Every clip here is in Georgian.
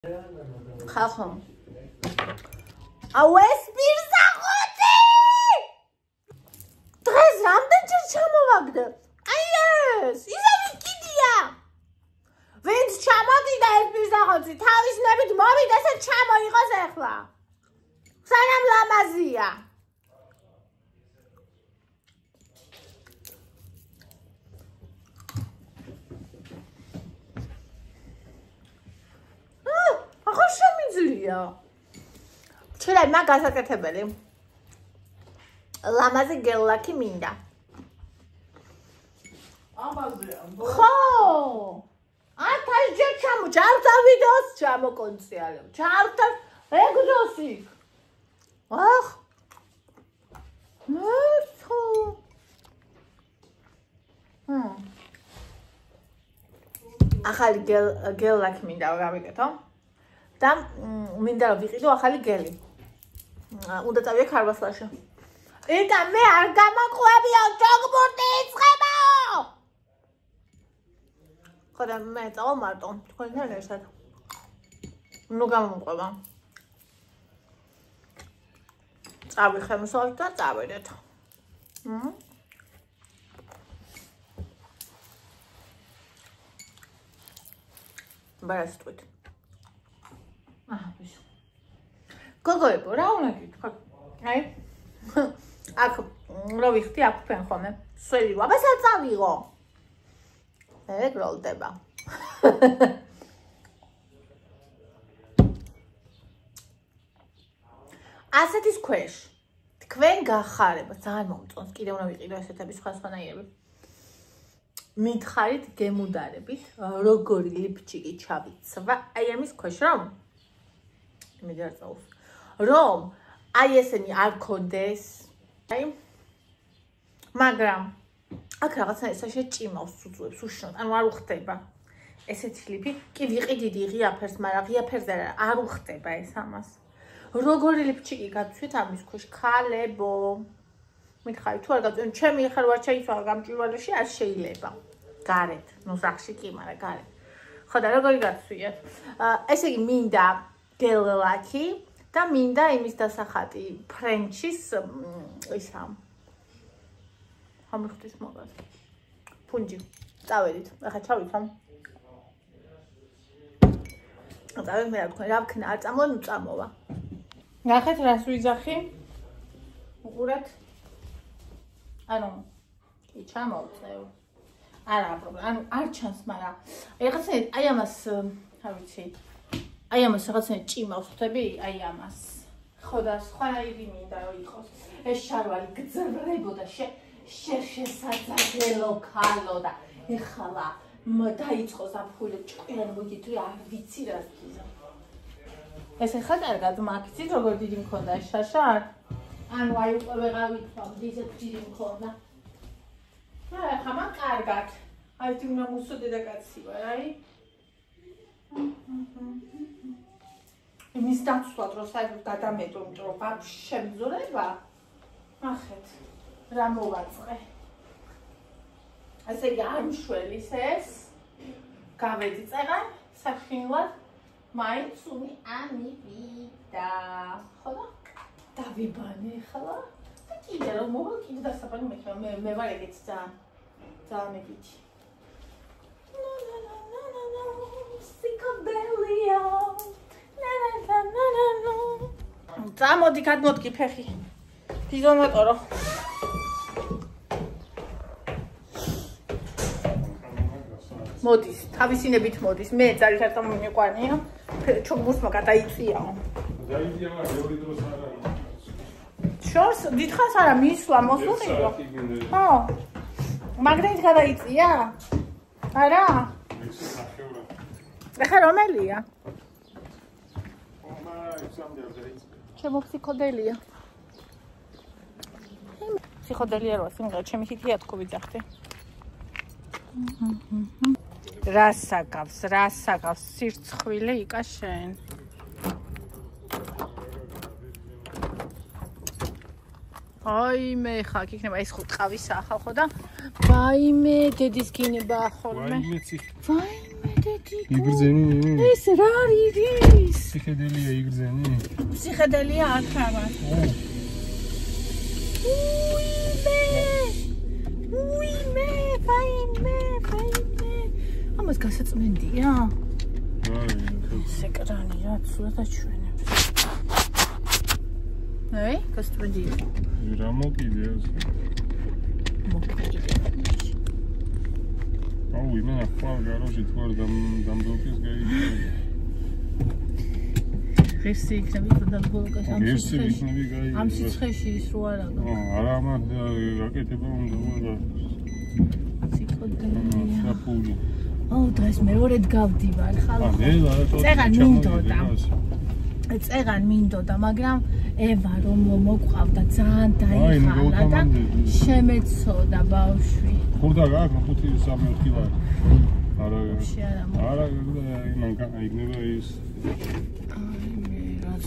ხახო აუ ეს პირსახოთი დღეს რამდენჯერ ჩამოვაგდე აი ეს ისევ კიდია ვინც ჩამოდიდა ეს პირსახოთი თავის ნებით მოვიდეს და ჩამოიღოს ახლა სანამ ლამაზია ახლა შემიძლია ჩერა მაგ გასაკეთებელი ლამაზი გელლაკი მინდა ამაზე ხო ათას ჯერ ჩამოჭარდა ვიდეოს ჩამოკონციალებ ჩარდა ეგდოსი ახ მერცხო ახალი გელლაკი მინდა გავიკეთო და მინდა რომ ვიყიდო ახალი გელი. უნდა წავიდე ქარვასლაში. იტა მე არ გამაყვებიო ჯოგბურთი იწყებაო. ხოდა მე წავალ მარტო თქვენთან ერთად. ნუ გამომყვება. წავიხემსოთ და წავედეთ. ბარასტვით. გოგოებო რა უნდა გითხრა აი აქ რა ვიხდი აქ ფენ ხოლმე სველი ვაბასაც წავიღო ეგროლდება ასეთის ქვეშ თქვენ გახარება ძალიან მომწონს კიდე უნდა ვიყიდო ესეთები სხვანაირები მითხარით გემუდარებით როგორი ლიფჩიკი ჩავიცვა აი ამის ქვეშ რომ მიდარ წავს რომ აი ესენი არ ქონდეს აი მაგრამ აქ რაღაცა ესა შეჭიმავს უძუებს უშნოდ ანუ არ უხდება ესეთი ლიფი კი ვიყიდიდი ღია ფერს მაგრამ ღია ფერზე არ უხდება ეს ამას როგორი ლიფჩიკი გაცვით ამის ქვეშ ქალებო მითხარი თუ არ გაწვენ ჩემი ხარ ვარ შეიცვალა გამჭვირვალეში არ შეიძლება გარეთ ნუ ზახში კი მაგრამ გარეთ ხოდა როგორი გაცვიეთ ესე იგი მინდა გელლაკი და მინდა იმის დასახატი ფრენჩის ისა ამიხთვის მოგას ფუნჯი წავედით ახლა ჩავითომ წავედ მე რა თქვენ რა ვქნა არ წამოვა ნუ წამოვა ნახეთ რას ვიძახი უყურეთ ანუ კი ჩამოვწევ არა პრობლემა ანუ არ ჩანს მაგრამ რაღაცა აი ამას რა ვიცი აი ამას რაღაცა ჭიმავს ხდები აი ამას ხო და სხვანაირი მინდა რომ იყოს ეს შარვალი გძრებოდა შესაძლებელო ქალო და ეხლა დაიწყო საფუილე ჭკვიანი მოგიტყვი არ ვიცი რა გიზა ეს ახლა კარგად მაგიცით როგორ დიდი მქონდა ეს შაშა ანუ აი უკვე ვეღავით ისეთ დიდი მქონდა ახლა მაგ კარგად აი თუ უნდა მოსოდე და კაცი ვარ აი იმის დაცვად რომ საერთოდ გადამეტო იმიტომ რომ ვაფშე მძურება ნახეთ რა მოვაწყე ესე იგი არ მშველის ეს გავედი წეღან საფინლად მაინც უნი ამივიდა ხოლო დავიბანე ახლა და კიდე რომ მოვა კიდე დასაბანი მე ვარ ეგეც ძალიან მეგიჩი სიკოდელია წამოდი გადმოდგი ფეხი დიზონატორო მოდის თავისინებით მოდის მე ძალიან მომიყვანია ჩოგბურთმა გადაიწიაო დაიწია მაგრამ ორი დროს არა შორს დიდხანს არა მისვლა მოსულიყო ხო მაგდენით გადაიწია არა ახლა რომელია ჩემო ფსიქოდელია ფსიქოდელია რო სიმღერა ჩემი ჰიტია თქო ვიძახდი რასაკავს სირცხვილი იკა შენ ვაიმე ხა იქნება ეს ხო ტყავის ახალ ხო და ვაიმე დედის გინება ხოლმე ვაიმე იგრძენი? ეს რა არის? Psichedelia იგრძენი? Psichedelia არ ხარ. უიმე, ფაინმე. ამას გასაწმენდია? სეკრანი რა ცუდად აჩვენებს. აი, გასაწმენდია. რა მოკიდე ეს? აუ, იმენა ხვალ გაროჟი თუ არ დამბლოკეს გაიგე. ღირსი იქნები დამბლოკეს ამ სიცხეში. ამ სიცხეში ის რო არა. არა, ამან გაკეთება უნდა და სიცხეში. საფული. აუ, დღეს მეორედ გავდივარ ხალხო. წეგან მინდოდა, მაგრამ ევა რომ მოყვავდა ძალიან დაიხალა და შემეცოდა ბავშვი. ხურდა გაქვს 5-3 კილო. არა, იმან გაიგნება ის.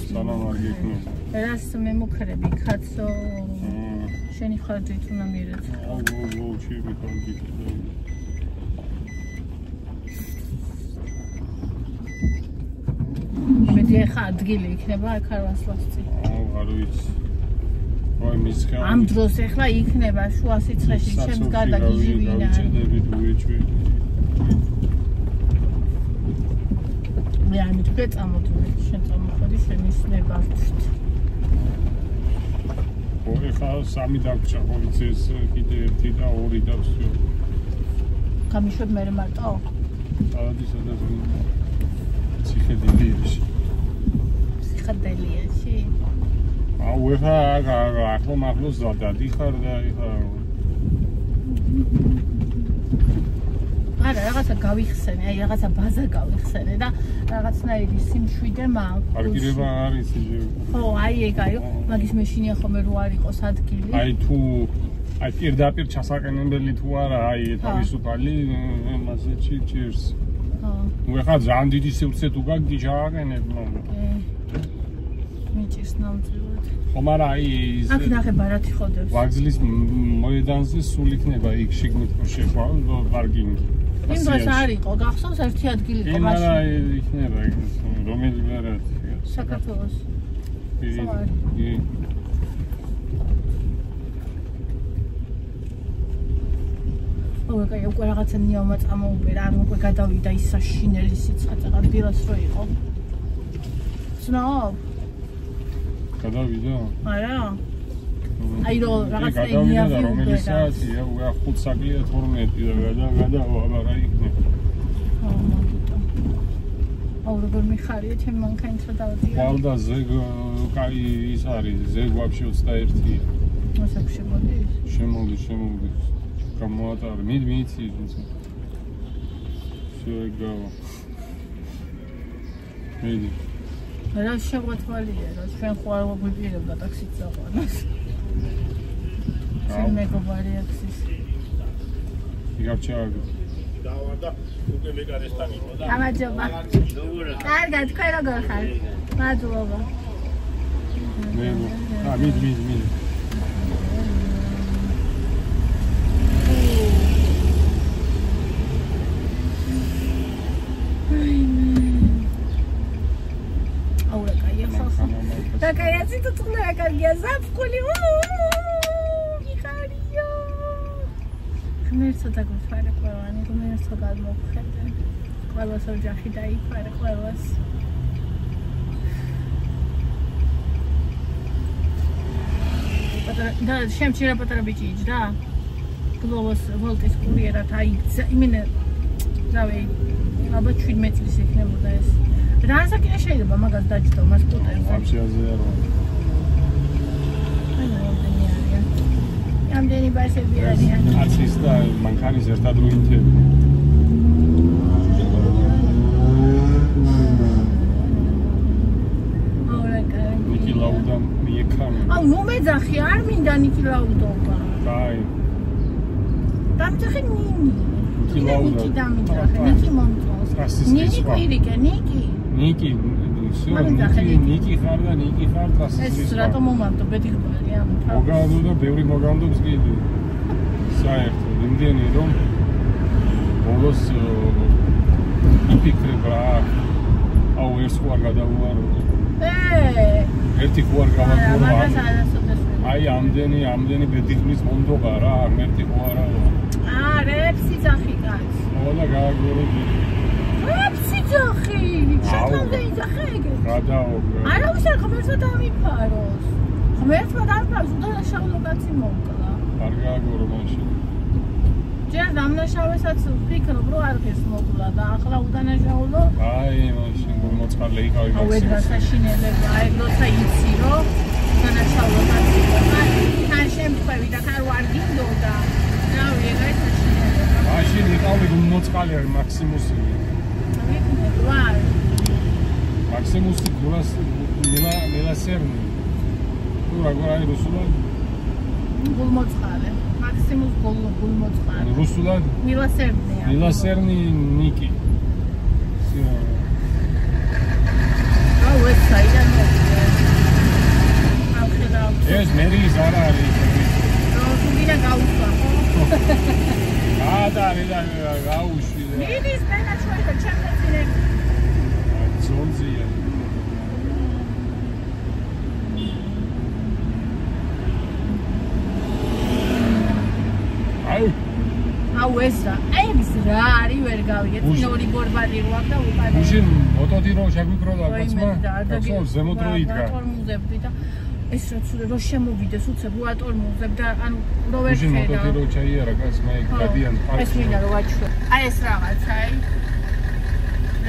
სანამ არ გიქნება. რას მემუქრები, კაცო? შენი ხარჯით უნდა მიერეთ. აუ, ჩემი ხარჯით. მედი ახლა ადგილი იქნება ქარვასლასწი. არ ვიცი. აი მის ხა. ამ დროს ახლა იქნება შუა სიცხეში ჩემს გარდა გიჟივინა. ჩედებით უეჭვი. მე არ მეთქე წამოწვე, შენ წამოხდი შემისნება. ორი ხა 3 დაგჭა პოლიციის კიდე 1 და 2 და всё. გამიშვებ მე მარტო? ადი სადაც Psichedelieši. Psichedelieši? აუ, ეხა ახლოს ზადადი ხარ და ეხა არა, რაღაცა გავიხსენე, აი რაღაცა ბაზა გავიხსენე და რაღაცნაირი სიმშვიდე მაქვს. არკირება არის ისე. ხო, აი ეგაიო, მაგის მეშინია ხომ რო არ იყოს ადგილი. აი თუ აი პირდაპირ ჩასაყენებელი თუ არა, აი თავისუფალი მასეჩი ჭირს. ნუ ეხლა ძალიან დიდი სივრცე თუ გაქვს ჩააყენებ, ნუ. მიჭირს ნამდვილად. ხომ არა აი ის აქ ნახე ბარათი ხოდებს. ვაგზლის მოედანზე სულ იქნება იქ შიგნით რო შეხვა პარკინგი. იმ დროს არ იყო, გახსოვს ერთი ადგილი იყო მაშინ. არა, იქნება ის რომელი ბარათი? საქართველოს. კი. ოკეი, უკვე რაღაცა ნიავმა წამოუბერა, არ უკვე გადავიდა ის საშინელი სიცხე, წაღარ დილას რო იყო. ცნობ? გადავიდა? არა. აი რო რაღაცა ნიავი ubera. რომელი საათია? უა 5 საკლია 12 და გადავა, აბა იქნება. აუ, როგორ მიხარია, ჩემ მანქანით რა დავდია. ხალდა ზეგ, კაი ის არის, ზეგ ვაფშე 21-ია. მოსაკ შემოდის? შემოდის. გამოატარ, მიცი, თუმცა. შეგავა. მიდი. რა შეგვეთვალია, რა ჩვენ ხო არ გვიპირებდა ტაქსით წაყვანას. ჩვენ მეგობარი აქსის. იგავჩაგი. დავარდა უკვე მეკარესთან იყო და. გამარჯობა. კარგად, თქვენ როგორ ხართ? მადლობა. მიდი. Такая цветная, как я запкули. Михарио. Ღმერთო დაგვითვალე ყველანი, ღმერთო გადმოგხედე. ყველას ოჯახი დაიფარე ყველას. და შემჭირა პატარა ბიჭი იჯდა. გლოვოს ვოლტის კურიერად აიქცა. იმენა რავი, ალბათ 17 წლის იქნებოდა ეს. რანსაკია შეიძლება მაგას დაჯდო მას კუტერზე. ვაფშეაზე არა. ამდენი ბასები არიან. აცის და მანქანის ერთად რო ინთები. ნიკი ლაუდამ მიეკანა. აუ, ნუ მეძახი, არ მინდა ნიკი ლაუდობა. კაი. დამძახი ნინი. ნიკი ლაუდა. ნიკი მომწონს. ნიკი კვირიკე, ნიკი, ნიკი ხარ და ნიკი ხარ ტრასის. ეს რატომ მომანდო ბედიღბალია? მოგანდო და ბევრი მოგანდობს კიდე. საერთოდ იმდენი რომ ბოლოს ვიფიქრებ რა. აუ ერთს ხო არ გადავუარო. ერთი ხო არ გავაგორო. აი ამდენი ბედიხმის მონდობა რა, ერთი ხო არაა. რეპსი ძახი კაც. ყველა გააგორო. რეპსი ძახი. შეთანხმდა იძახე ეგ. გადაოგე. არავის არ ხმერთმა დამიფაროს. ხმერთმა დამიფაროს, უდანაშაულო კაცი მოკლა. არ გააგორო მაშინ. ჯერ დამნაშავესაც ვფიქრობ, რომ არ ღირს მოკლა და ახლა უდანაშაულო. აი მაშინ მოწყალე იყავი მაქსიმუმ. აუ ეს გასაშინელება, აი როცა იცი რომ უდანაშაულო კაცი და თან შემთხვევი და ხარ ვარ გინდოდა. რავი, ეგ საშინელება. მაშინ იყავი მოწყალე მაქსიმუსი. ვიქნებ ვარ. მაქსიმუსი გულას მელასერნი. თუ როგორ არის რუსულად? გულმოწყალე. მაქსიმუს გულმოწყალე. რუსულად? მილასერნია. მილასერნი ნიკი. აუ ეს საიდან მოხდა? ეს მერის არ არის. თუ გინდა გაუსვა ხო? და გაუშვი. მიდის მენაჩვენა ჩემთინე. ზონზია. აუ ესა, ეს რა არის ვერ გავიგე. წინორი ბორბალი რო აქვს და უკან. უშინ მოტოდი რო შეგვიკროდა კაცმა. ახლა ზემოთ რო იდგა. ატორმუზებდი და ეს რო შემოვიდეს უცებ რო ატორმუზებ და ანუ რო ვერ უშინ ხედა. მოტოდი რო ჩაიარა კაცმა იქ გადიან პარკში. ეს მინდა რო ვაჩვე. აი ეს რაღაცა აი.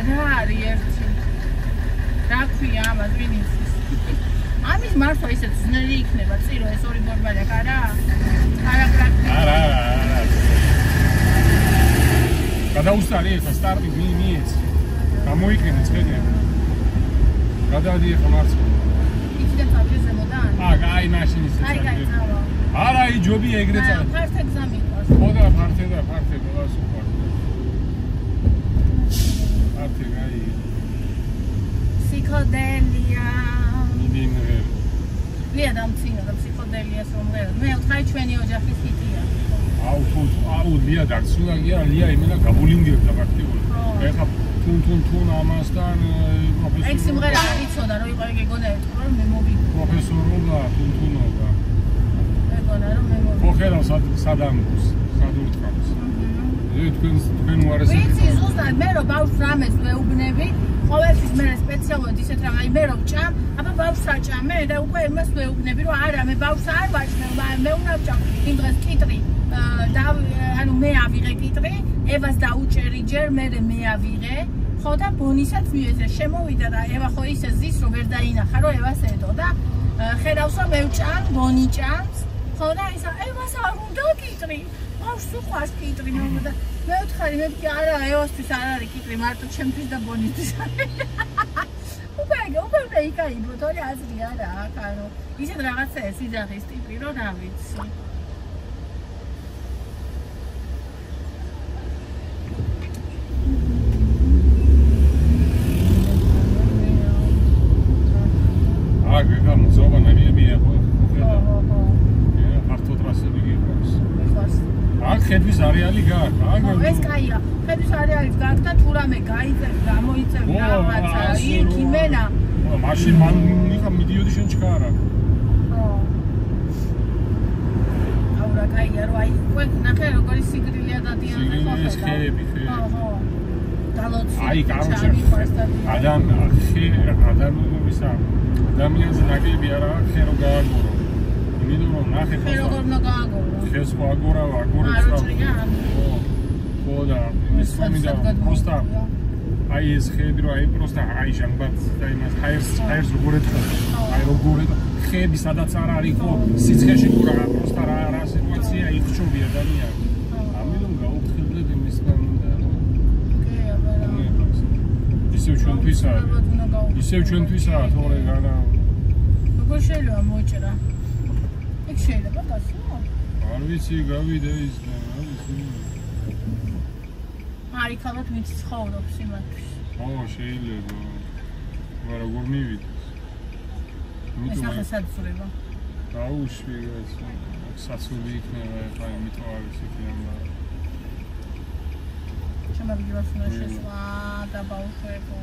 რა არის ერთი. რა ქვია ამას ვინ იცის? ამის მართლა ისეთ ძნელი იქნება წირო ეს ორი ბორბალი აქ არა? არა პრაქტიკა. არა. გადაუსტარი ეს სტარტი მიიც. გამოიკრინე ცხელი. გადადი ახლა მარცხნივ. იქიდან თავზე ზემოდან? აი მაშინ ისე. აი გაიწავა. არა, იჯობია ეგრე წავა. ფართე გზა მიყვარს. ხო და ფართე ყველას უყვარს. ფართე გაი. ფსიქოდელია. მინვე. ლია დამცინა და ფსიქოდელიას რომ ვერ. მე ვთქვი ჩვენი ოჯახის ჰიტია. აუ ლია დარცულაგია, ლია იმენა გაბულინგებდა პრაქტიკულად. ეხა თუნ ამასთან პროფესორი. ეგ სიმღერა არიცოდა რომ იყო ეგ ეგონაეთო რომ მე მოვიდო. პროფესორობა, თუნთუნობა. ეგონა რომ მე მოვიდო. ხო ხედავ სადამგოს, სადურთქავს. თქვენ უარესი. ვიცი ზუსტად მე რომ ბავშვს რამეს ვეუბნები, ყოველთვის მე სპეციალურად ისეთ რამ, აი მე რომ ჭამ, აბა ბავშვს აჭამე და უკვე იმას ვეუბნები რომ არა მე ბავშვს არ ვაჭმევ, მე უნდა ვჭამ იმ დღეს კიტრი. და ანუ მე ავიღე კიტრი, ევას დაუჭერი ჯერ, მე ავიღე, ხო და ბონისაც მიეძე, შემოვიდა და ევა ხო ისე ზის რომ ვერ დაინახა რომ ევას ედო და ხედავს რომ მე ვჭამ, ბონი ჭამს, ხო და ისა ევას არ უნდა კიტრი, ბავშვს უყვარს კიტრი და მე ვთხარი, მე ვთქვი არა, ევასთვის არ არის კიტრი, მარტო ჩემთვის და ბონისთვის არის. უკვე იკაიბო, თორე აზრი არა აქ, ანუ ისეთ რაღაცაა სიძახის ტიპი რომ რა ვიცი. აგრეგა მზობა ნაგებია ხო? ართო ტრასები გიყავს. აქ ხედვის არეალი გაქვს. ეს კაია. ხედვის არეალიც გაქვს და თუ რამე გაიწევს, გამოიწევს რაღაცა, იქ იმენა. მაშინ მან იქა მიდიოდი შენ ჩქარა. აუ რა კაია, რო აი უკვე ნახე როგორი სიგრილია დადიანზე ხო? ეს ხეები. ხო. დალოცი. აი კაროჩე. ადამიანზე ნაკლები არა ხე რო გააგორო. იმიტომ რომ ნახე ხე როგორ უნდა გააგორო. ხეს ხო აგორავა, აგორებს და ხო და ის მინდა პროსტა აი ეს ხეები რო აი პროსტა აი ჟანგბაც და იმას ჰაერს როგორ ეთქვა. აი როგორ ხეები სადაც არ არის ხო სიცხეში თუ რა პროსტა რა სიტუაცია იხჩობი ადამიანი. ამიტომ გაუხსნებდეთ იმისგან და ისევ ჩვენთვისაა თორე განა როგორ შეიძლება მოჭრა ეგ შეიძლება გასულა არ ვიცი გავიდა ის არი ქალოთ მით ცხოვრობს იმათთვის ხო შეიძლება მაგრამ როგორ მივიდეს ეს ახლა საცურება დაუშვი ეს საცული იქნება ხა იმიტომ არის იქნება შემაგდოს უნდა შესვა და ბავშვებო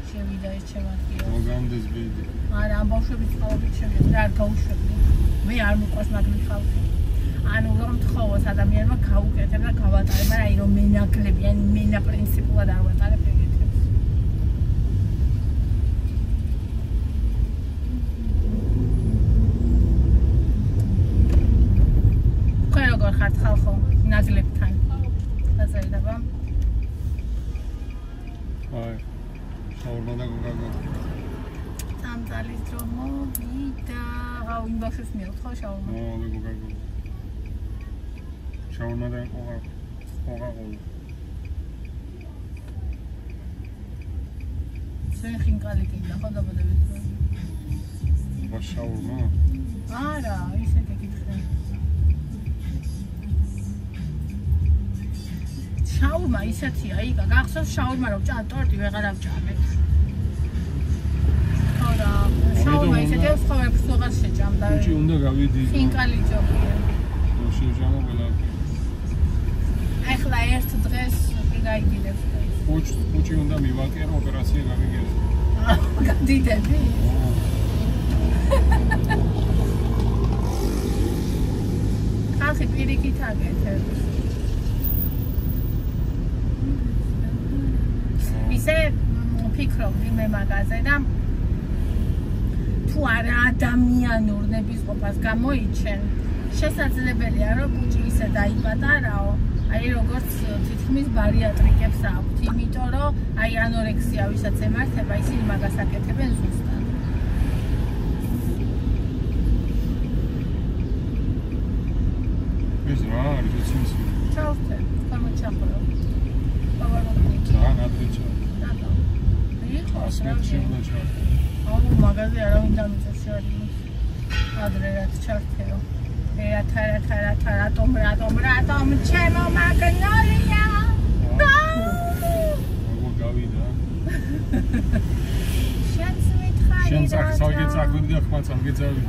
შევიდა ეს ჩემათია. მოგამდეს ბიდი. არა, ამ ბავშვების წყალობით შევიდა, არ გაუშვებდი. მე არ მიყვარს მაგრი ხალხი. ანუ რომ თხოვოს ადამიანმა გაუკეთებ და გავატარებ, მაგრამ აი რომ მენაკლები, ან მენა პრინციპულად არ ვატარებ ეგეთებს. თქვენ როგორ ხართ ხალხო ნაგლებთან? დაწერება. აი. შაურმა და გოგო. სამწალის დრო მოვიდა. აუ იმ ბავშვს მიელთხო შაურმა. და გოგო. შაურმა და ყოღა. შენ ხინკალი კიდე ხო დაბადებით? შაურმა? არა, ისეთ ეკითხე. შაურმა ისეთია, იგა, გახსოვს შაურმა რომ ჭამ ტორტი ვეღარ ავჭამეთ. ხოდა, შაურმა ისეთია, სხვაებს ვეღარ შეჭამდა. უჩი უნდა გავიდი. ხინკალი ჯობია. შეჭამო ყველა. ახლა ერთ დღეს გაიგილებს. უჩი უნდა მივაკერო ოპერაცია გავიგერო. დიდები? ხალხი პირიქით აკეთებს. ისე ფიქრობდი მე მაგაზე და თუ არა ადამიანურ ნებისყოფას გამოიჩენ, შესაძლებელია რომ ბუჭი ისე დაიპატარაო, აი როგორც თითქმის ბარიატრიკებს აქვთ, იმიტომ რომ აი ანორექსია ვისაც ემართება, ისინი მაგას აკეთებენ ზუსტად. ეს რა არის ეს? ჩავხტე, გამოჩახრო. ძალიან ადრეჩა. აუ მაგაზე არავინ დამიწევს შეადგინოს. ადრე რაც ჩართეო. რატომ ჩემო მაგნოლია? როგორ გავიდა? შენს მითხარი. შენ წაგე წაგვიდი და ხმაც ამგეძავდი.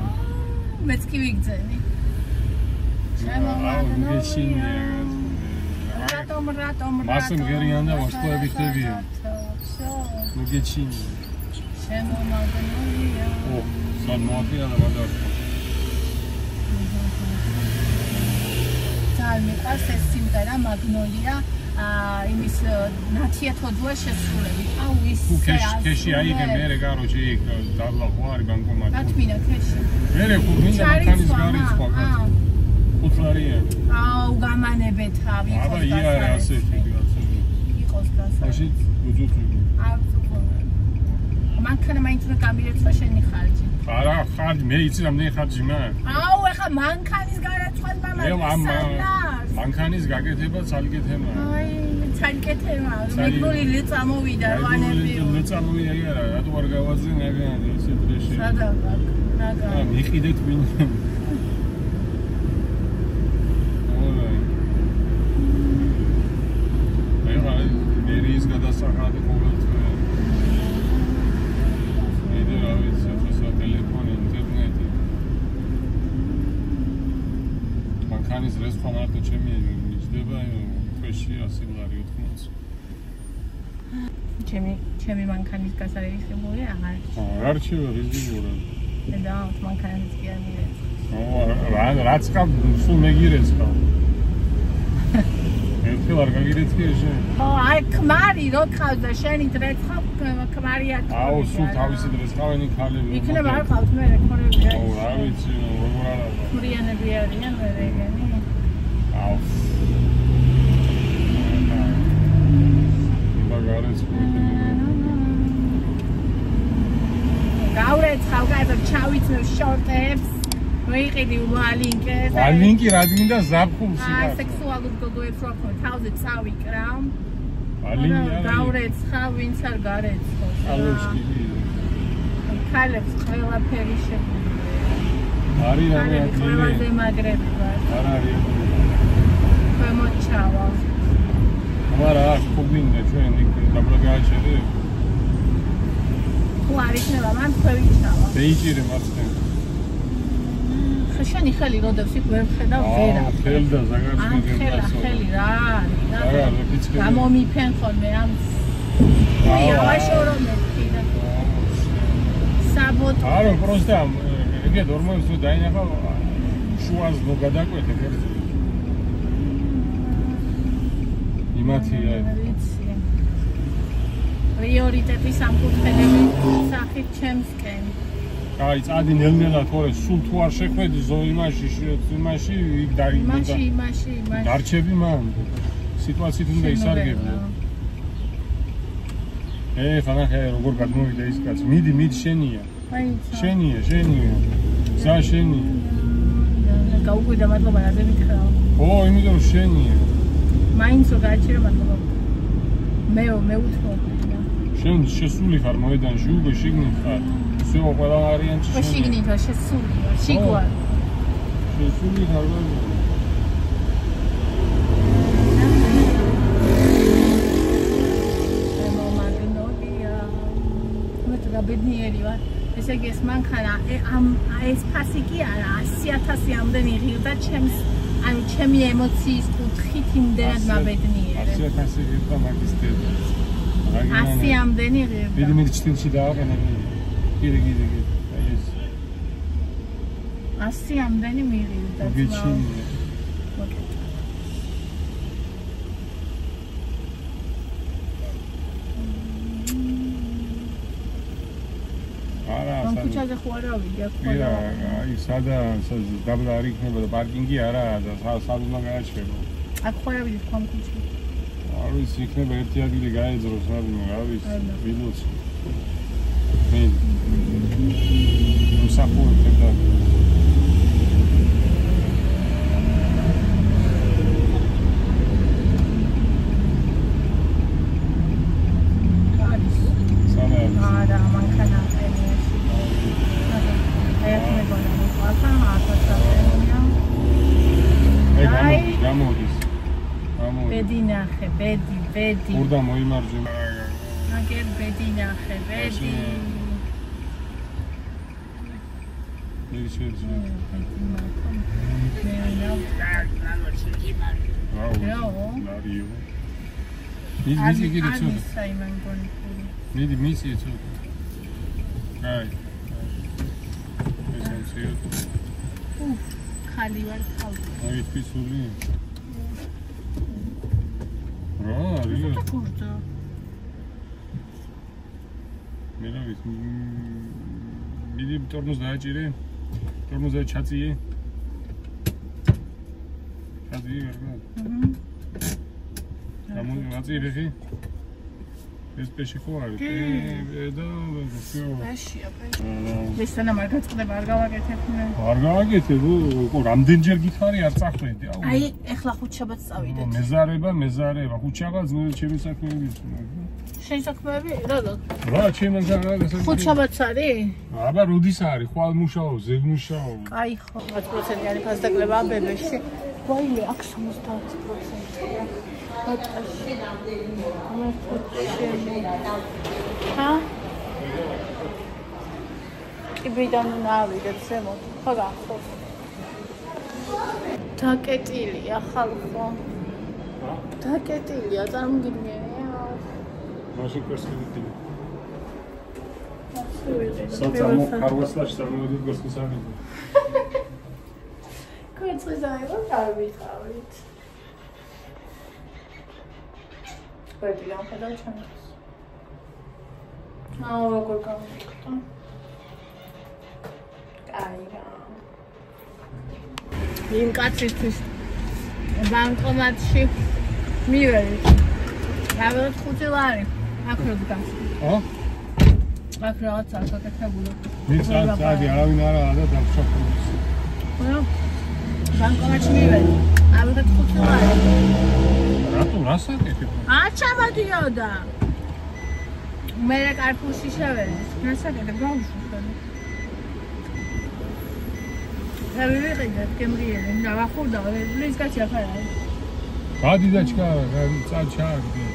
მეც კი ვიგძენი. ჩემო მაგნოლია. რატომ მასე მგერიან და ვარსკვლავები ხდებიან. მოგეჩინი. ჩემო მაგნოლია. ო, სამოაკია და გადაარჩა. ძალიან მიყვარს ეს სიმღერა მაგნოლია, იმის ნათია თოდუა შესრულებით. აუ ის ქეში აიღე მერე გაროჯი იქ დაბლა ხო არის ბანკომატი. გათმინა ქეში. მერე ხო მინდა მანქანის გარიცხვა. უთხარია. აუ გამანებეთ ავი იყო. აბა იარე ასეთი კაცო. იყოს გასა. მაშინ უძუხები. არ ვწუხობ. მანქანა მაინც უნდა გამირეცვა შენი ხარჯი. არა, ხარჯი მე იცი რამდენი ხარჯი მაქვს. აუ ეხა მანქანის გარაცვას მამას. მანქანის გაკეთება ცალკეთემა. აი, ცალკეთემა. მეგრული ლეწა მოვიდა რვანები. ლეწამოვი არა, რატო არ გავაძე ნაგანი ესე დრეში. სადაა? ნაგა. მიყიდეთ ვინ. მერიის გადასახადი ყოველდღე. მე რა ვიცი, ხო ტელეფონი, ინტერნეტი. მანქანის რესტო მარტო ჩემი მიჯდება, ქვეში 100 ლარი 80. ჩემი მანქანის გასარეგისტრირებული აღარ. არ რჩევა რეზიდიორა. და მანქანის კი არ მივეც. რაც ხა სულ მეგირეცხა. ერთხელ არ გაგირეცხიე? ო, აი ქმარი რო ყავს და შენი დრეც ხო ქმარია. აუ, სულ თავისი დრეც ყავენი ქალები. იქნება არ ყავს მე რეკორდია. აუ, რა ვიცი, როგორ არა. ხრიანები არიან მე რეგენი. აუ. ბაგარეს გავრეცხავ, გაიწევ ჩავიცნევ შორტებს. ვიყიდი ვალინკეს. ვალინკი რადგინდა ზაფხულში. აი, სექსუალურ გოგოებს რო აქვს, თავზე წავიკრავ. ვალინკი არა. გავრეცხავ, ვინც არ გარეცხავს. ალოშკი. ქალებს ყველაფერი შეგვიძლია. არის რა ყველაზე მაგრები ვარ. არ არის. გამოჩავა. მარა ხუბინდა ჩვენ იქ დაბლაგაჩერე. თუ არ იქნება მან ქვევიჩავა. ბეიჯირე მასთან. შენი ხელი როდებს იქ ვერ ხედავ ვერა. ხელი და ზაგარსკი ხელი რა არის? გამომიფენ ხოლმე ამ ავაშორო მეთქი და საბოტ. არა, პროსტა ეგ ნორმალს თუ დაინახა შუას ნო გადაკვეთე კერძი. იმათია. პრიორიტეტი სამკუთხედები სახით ჩემსკენ. აი, წადი ნელ-ნელა თორე სულ თუ არ შეხვედი იმაში იქ დაიმაში. დარჩები მან. სიტუაციით უნდა ისარგებლო. ხანახე როგორ გადმოვიდა ის კაცი. მიდი შენია. შენია. ზა შენია. გაუკვირდა მადლობა რაზე მითხრაო. ო, იმიტომ შენია. მაინც რო გააჩერე მადლობა. მე უთმობ. შენ შესული ხარ მოედანში, უკვე შიგნით ხარ. всё, ყველა ვარიანტი შენია. შიგნით ვარ, შესული ვარ, შიგوار. შესული ხარ. ბედნიერი ვარ. ესე იგი ეს მანქანა ეს ფასი კი არა 100,000 ამდენ იღირდა ჩემს ანუ ჩემი ემოციის კუთხით იმდენად მაბედნიერე. 100,000 იღირდა მაგის დედა. 100 ამდენი იღირდა. მიდი ჩtildeში დააყენე. კიდე. აი ეს 100 ამდენი მიიღირდა. გიჩინია. ქუჩაზე ხო არა ვიდი აქ ხო აი სადა დაბლა არ იქნება და პარკინგი არაა და სად უნდა გააჩერო აქ ხო არა ვიდი თქვა ქუჩა არ ვიცი იქნება ერთი ადგილი გაეძროს რა ვიცი ვილოცი მე მსახურობ და ბედი. ურდა მოიმარჯვე. აგერ ბედი ნახე, ბედი. მიდი მისი ცოტა. აი. ესენციო. ხალი ვარ ხალხი. აი ფისული. Rio. Mira, vidi tornos da gira. Tornos da chatsiye. Chatsiye garga. Amon chatsiye rehi. ეს პეში ხო არის? და всё. პეშია. ესენა მარგაც ხდება არ გავაკეთებინე. არ გავაკეთებ, რამდენჯერ გითხარი არ წახვედი. აი, ეხლა ხუთშაბათს წავიდეთ. მეზარება, ხუთშაბათს ჩემი საქმეები. შენი საქმეები? როდო? რა, ჩემი საქმეები. ხუთშაბათს არის? აბა, როდის არის? ხვალ მუშაობ, ზეგ მუშაობ. კაი ხო. 10%-იანი ფასდაკლება ბებეში. ვაიმე, აქ 70%-ია. ჰა? იბიდან ნავიდეთ ზემოთ. ხო გახსოვს. დაკეტილია ხალხო. დაკეტილია, წარმოგიდგენია. მაშინ პერსპექტივი. საწამო კარვასლაში წარმოვიდგინე გასწავლი. კაცი ზაირო დავიხავით. Păi, am făcut ce am zis. Am făcut cam mică. Aiga. Din კაცისთვის ბანკომატში მივედით. გავიღეთ 5 ლარი. აქ რო დგას. ხო? აქ რაღაცა გაკეთებული. მიწადი არავინ არაა და დაგშაფროს. ხო? ბანკომატში მივედით. ავიღეთ 5 ლარი. რატო რასაკეთებ? ჩამოდიოდა. მე კარფულში შევედი. რასაკეთებ? გავუშვები. დავიღე კემრიელი, დავახურდა, ის კაცი ახლა არის. გადი და ჩქა, წაჩაგდი.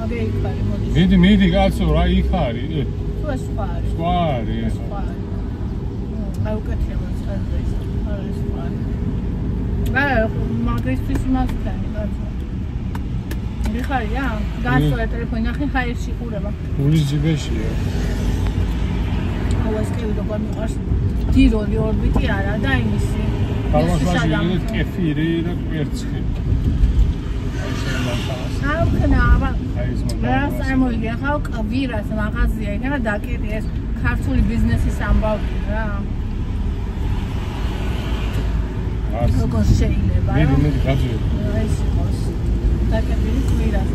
აგე იქ არის, მოდი. მიდი კაცო, რა იქ არის? თუ ეს სხვა არის. სხვა არის. აი უკეთებია წელზე ის არის სხვა. მაგისთვის იმას ვქენი, კაცო. მიხარია? გასწორე ტელეფონი, ნახე ჰაერში ყურება. ურის ჯიბეშია. აუას კევი როგორ მიყვარს დიროლი ორბიტი არა და იმისი. ფარმაციაში კეფირი და კვერცხი. ხალხნა, რა წარმოიდგენ, ხალხ ვირას მაღაზია იქ და დაკეტი ეს ქართული ბიზნესის ამბავი რა. როგორ შეიძლება? მიდი გაძვირ. ეს იყოს. დაკეტი ვირას.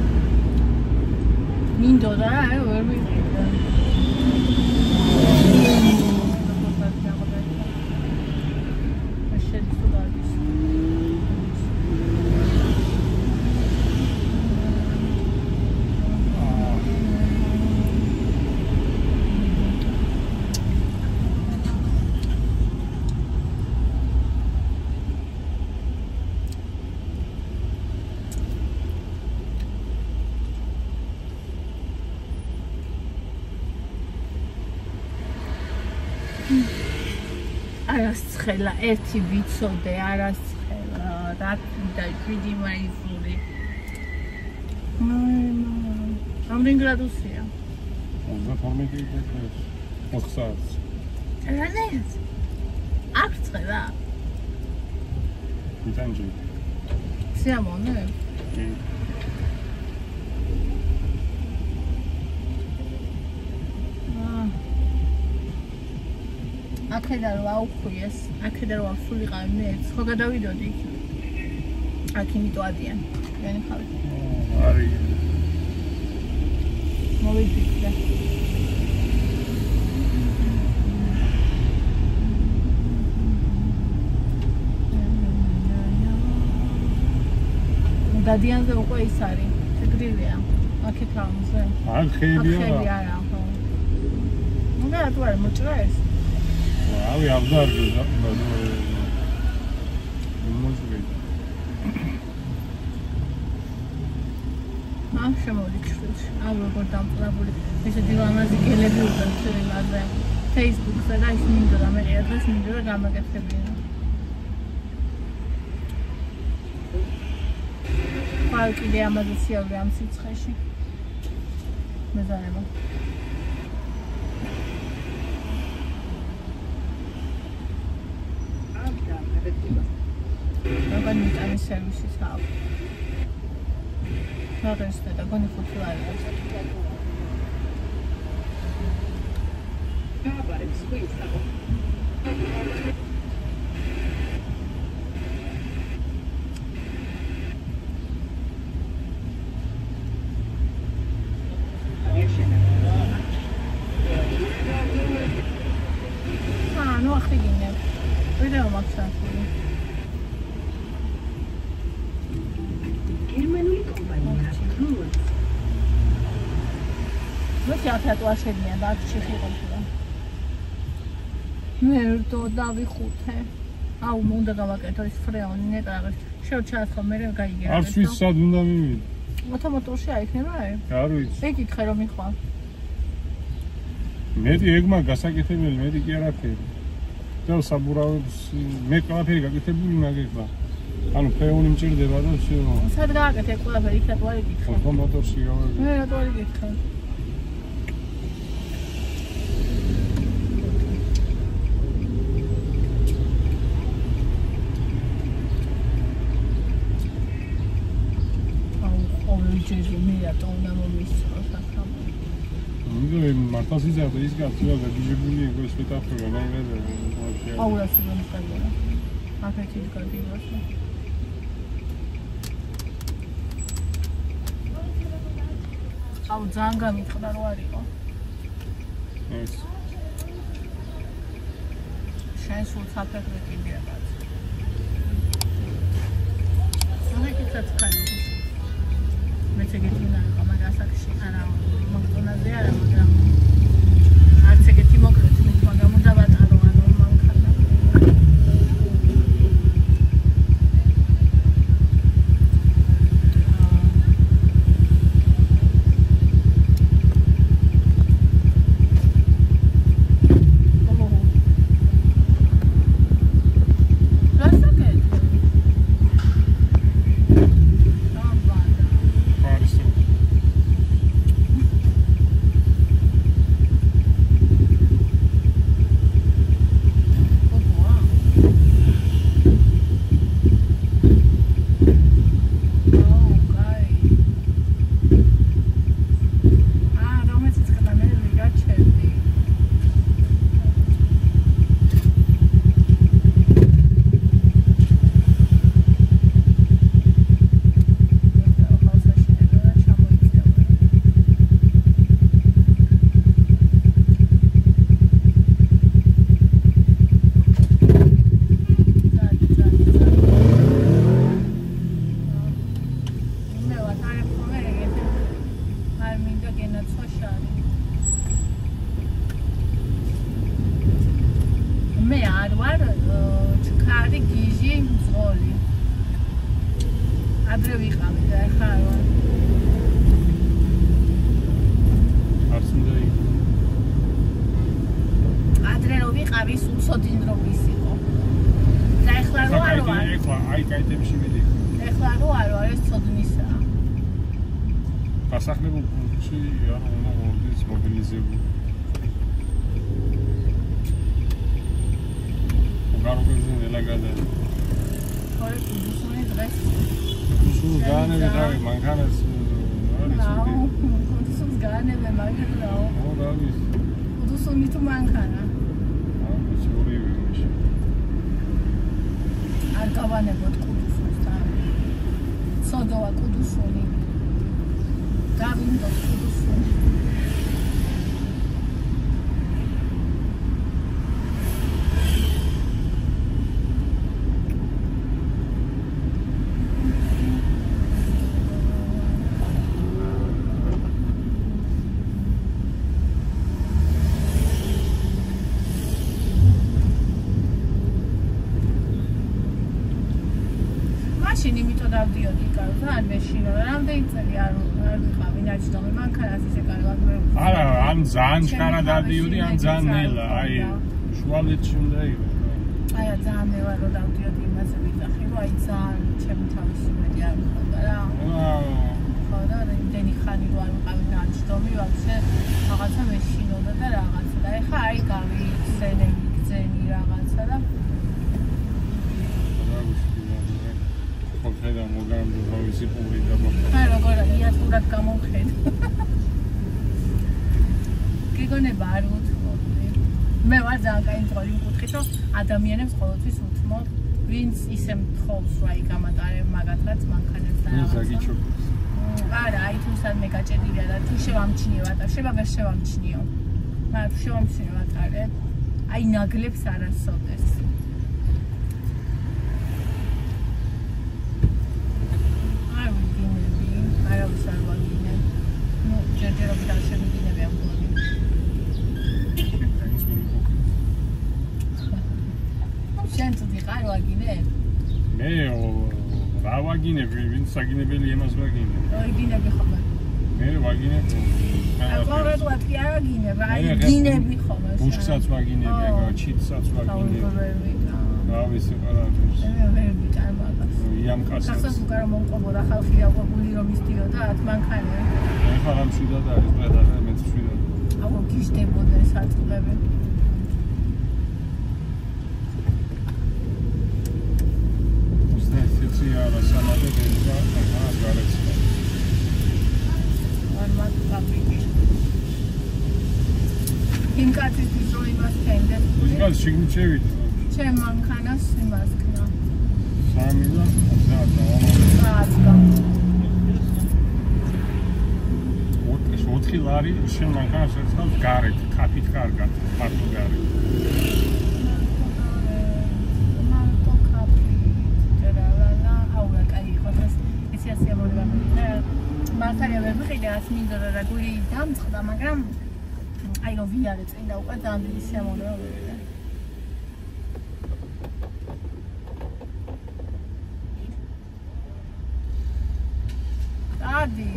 მინდოდა რა, ვერ მიყიდა. არასცხელა ერთი ვიცოდე არასცხელა რა და შვიდი მაისური რამდენი გრადუსია 32 გრადუსი 4 საათს რანაირად აქ ცხელა ვიტანჯი სიამოვნე აქედან რა უხვიეს, აქედან რა სულიყავ მე, ხო გადავიდოდი იქ. აქ იმიტომ ადიან. ვენი ხარ? არის. მოვიდიქე. დადიანზე უკვე ის არის, შეგრილია. აქეთ ამზე. არ ხეებია. ხეები არა, ხო. ნუ რა თუ არ მოჭრა ეს? ავი აბდარგე და მოსვედი. ამ შემოვიქცეთ. ამ როგორ დამპყრებული. ესეთი ლამაზი გელები უყურებთ წერილაზე. Facebook-ზე და ის მინდოდა მე დღეს მინდოდა გამაკეთებინა. ხალ კიდე ამაზე სიავლე ამ სიცხეში. მეზარება. როგორ მიტანი სერვისის აქვს. მაგას და გონი ხუთლარი აქვს. გააბარებს ხუისა. ნუ ახიგინე. ვიდეო მაქსახული. თეატრი შედიან და აქ შეხედავდა. მე რდო დავიხუთე. აუ უნდა გავაკეთო ის ფრეონი ნეტარებს. შევჩაცხო მე გაიგერა. არ შვიდ სად უნდა მივიდე? მოთამოტორში აიქნება? არ ვიცი. ეკითხე რომ მიხვა. მეტი ეგმა გასაკეთებელი, მეტი კი არაფერი. და საბურავებს მე ყველაფერი გაკეთებული მაგება. ანუ ფრეონი მჭირდება და всё. სად გააკეთე ყველაფერი იქ რატო არ იკითხე? ხო მოტორში გავაკეთე. მე რატო არ იკითხე? ჯერი მე რატო უნდა მომისწრო საკამო. ნუ მართლაც იზარდა ის გაწევა გაგიჟებული ეგ სპექტაკლი განაიღება. აუ რა სიმღერა. აქეთი გადიოს. აუ ძალიან გამიწყდა რო არისო. ეს შენ სულ საფეხური კიდეა კაც. სულ კაცკანი. მე შეგეთინა მაგას აქში არა მოხონაზე არა მაგრამ არც ეგეთი მოკლედ მაგრამ უნდა ვატარო ანუ მანქანა არ ჩქარი გიჟი მძღოლი ადრე ვიყავი და ახლა არ ვარ არსინდაი ადრე რო ვიყავი უცოდინ რომ ის იყო და ახლა რო არ ვარ ახლა აი კაიტებში მიდი ახლა რო არ ვარ ეს ცოდნისაა დასახლებულ პუნქტში არ უნდა მოდის მობილიზებული გაროგებზე ელაგადა ხორი კუდუსუნი დღეს კუდუსუნი განევე დავი მანქანას კუდუსუნს განევე მაგერდაო ო დავის კუდუსუნი თუ მანქანა არ გავანებოთ კუდუსუნს და სოდოა კუდუსუნი გავინდოთ კუდუსუნი დავდიოდი კარგად ან მეშინო რამდენი წელი არ ვიყავი ნაჩვენე მანქანას ისე კარგად ვერ არა ან ძალიან ჩქარა დავდიოდი ან ძალიან ნელა აი შუალედში უნდა იყო აი ძალიან ნელა რო დავდიოდი იმაზე ვიძახი რომ აი ძალიან ჩემი თავისი მეტი არ მქონდა რა ხო და იმდენი ხანი რო არ ვიყავი ნაჩვენე ვაფშე რაღაცა მეშინოდა და რაღაცა და ეხა აი გავიხსენი რაღაცა და ხოდა მოგამდე თავისი პური და მოხდა. აი როგორ იათურად გამოვხედ. გიგონება არ უთხოვდი. მე ვარ ძალიან კაი მძღოლი მკუთხით, რომ ადამიანებს ყოველთვის უთმობ, ვინც ისე მთხოვს, რომ აი გამატარებ მაგათაც მანქანებს და რაღაცა. ზაგიჩო. არა, აი თუ სად მე გაჭედილია და თუ შევამჩნიევ და შეიძლება ვერ შევამჩნიო. მაგრამ შევამჩნიევ ატარებ. აი ნაგლებს არასოდეს. არავის არ ვაგინებ. ნუ ჯერჯერობით არ შემიგინები ამ ბლოგი. შენ თუ ვიყარ ვაგინებ? მე რა ვაგინებ? ვინც საგინებელი ემას ვაგინებ? ვაგინები ხოლმე. მე ვაგინებ. ყოველდღე კი არ ვაგინებ, აი გინები ხოლმე. ბუშკსაც ვაგინები, აგა ჩიტსაც ვაგინებ. რა ვიცი ყველაფერს. მე ვერ ვიტარ მაგას. იამ კაცს. ხახას უკარო მომყობოდა ხალხი აღვებული რომ ისდიოდა ათმანქანე. ეხლა რა მშვიდად არის ყველა და მეც მშვიდად. აუ გიშდებოდა ეს აწყვები. უსტაცი არა სამადე და ახლა გარეთ. არმად კაპიკი. იმ კაცის რო იმას თენდა. ის შიგნით შევიდე. ჩემ მანქანას იმას ქნა. 3 და 4 ლარი შენ მანქანას ერთხელ გარეთ, კაფით კარგად, მარტო გარეთ. მარტო კაფით. და აულა კაი ხო ეს ისე მოგამინა. მანქანა ვერ ვიყიდე ას მინდო რა გული დამწყდა, მაგრამ აი რომ ვიარე წინდა უკვე ძალიან დიდი სიამოვნება მივიდა. Adi.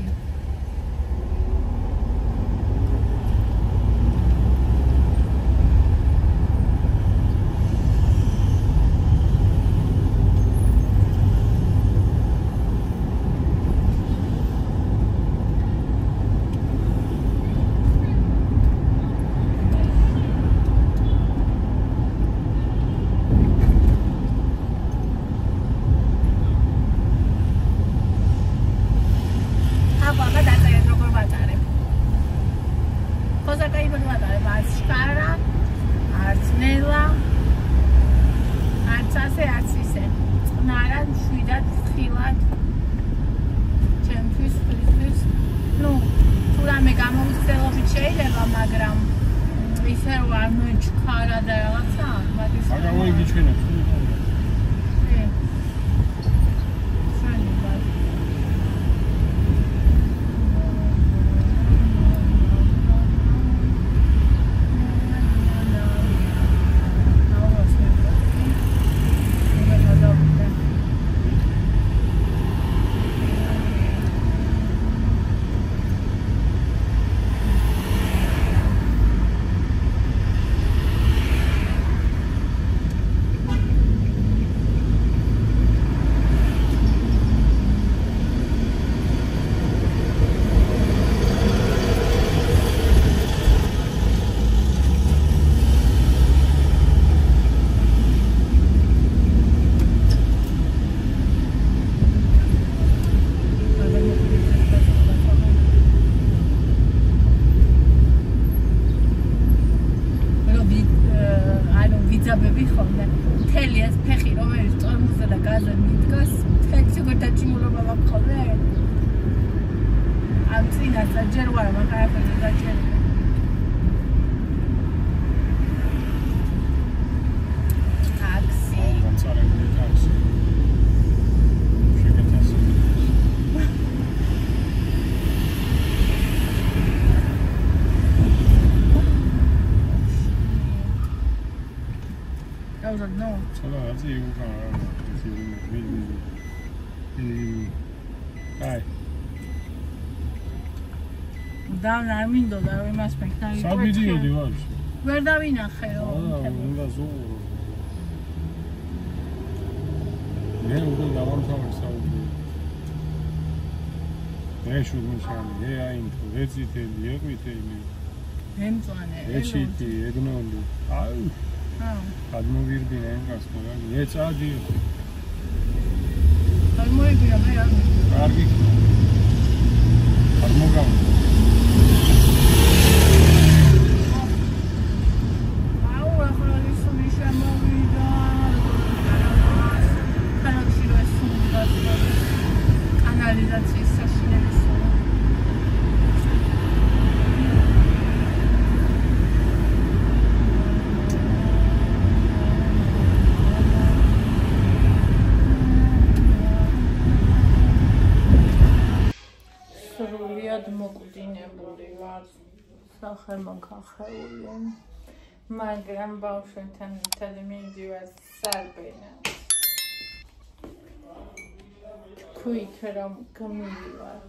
წინასა ჯერ ვარ მაგარაფერზე დაჭერილი. ტაქსი. განსარებული ტაქსი. შეგეთასე. No. Solo así Ai. Da არ მინდოდა რომ იმას მეკნარი ვიყო. საბიდიოდი ვარ. ვერ დავინახეო. უნდა ზოურო. მე უკვე დავამთავრე საუბრო. მე შუგმიშანი, აინტო, ეციტელი, ეყვითელი. ემწვანე. ეჩიტი, ეგნოლი. აუ. გადმოვირბინა იმას ყველანი. ეწადი. გადმოვირბინა მე არ. კარგი. არ მოგავ. აუ, ახლა ისინი შემოვიდა. ქალაქში რო ესუნდა. კანალიზაციის საშინელი სულ. სრულიად მოკვდინებული ვარ, სახე მოგახეული, მაგრამ ბავშვებთან ერთად მივდივარ სარბენად. თქვით რომ გამივივარ.